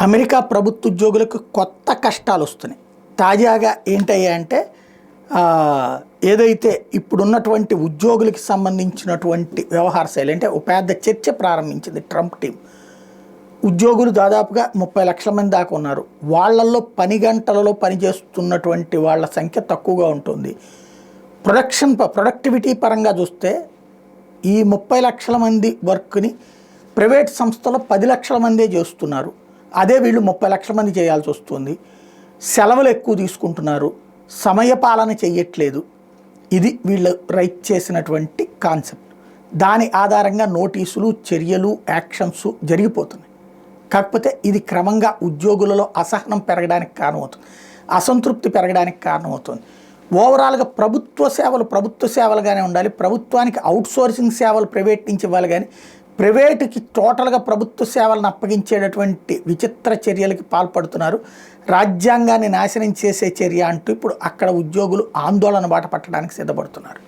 America ప్రభుత్వ ఉద్యోగులకు కొత్త కష్టాలు వస్తున్నాయి. తాజాగా ఏంటయ్యాయంటే ఏదైతే ఇప్పుడున్నటువంటి ఉద్యోగులకి సంబంధించినటువంటి వ్యవహార శైలి అంటే ఒక పెద్ద చర్చ ప్రారంభించింది ట్రంప్ టీం. ఉద్యోగులు దాదాపుగా 30 లక్షల మంది దాకా ఉన్నారు. వాళ్ళల్లో పని గంటలలో పనిచేస్తున్నటువంటి వాళ్ళ సంఖ్య తక్కువగా ఉంటుంది. ప్రొడక్టివిటీ పరంగా చూస్తే ఈ 30 లక్షల మంది వర్క్ని ప్రైవేట్ సంస్థలో 10 లక్షల మందే చేస్తున్నారు. అదే వీళ్ళు 30 లక్షల మంది చేయాల్సి వస్తుంది. సెలవులు ఎక్కువ తీసుకుంటున్నారు, సమయపాలన చెయ్యట్లేదు. ఇది వీళ్ళు రైట్ చేసినటువంటి కాన్సెప్ట్. దాని ఆధారంగా నోటీసులు, చర్యలు, యాక్షన్స్ జరిగిపోతున్నాయి. కాకపోతే ఇది క్రమంగా ఉద్యోగులలో అసహనం పెరగడానికి కారణమవుతుంది, అసంతృప్తి పెరగడానికి కారణమవుతుంది. ఓవరాల్గా ప్రభుత్వ సేవలుగానే ఉండాలి. ప్రభుత్వానికి అవుట్సోర్సింగ్ సేవలు ప్రైవేట్ నుంచి ఇవ్వాలి, కానీ ప్రైవేటుకి టోటల్గా ప్రభుత్వ సేవలను అప్పగించేటటువంటి విచిత్ర చర్యలకి పాల్పడుతున్నారు. రాజ్యాంగాన్ని నాశనం చేసే చర్య అంటూ ఇప్పుడు అక్కడ ఉద్యోగులు ఆందోళన బాట పట్టడానికి సిద్ధపడుతున్నారు.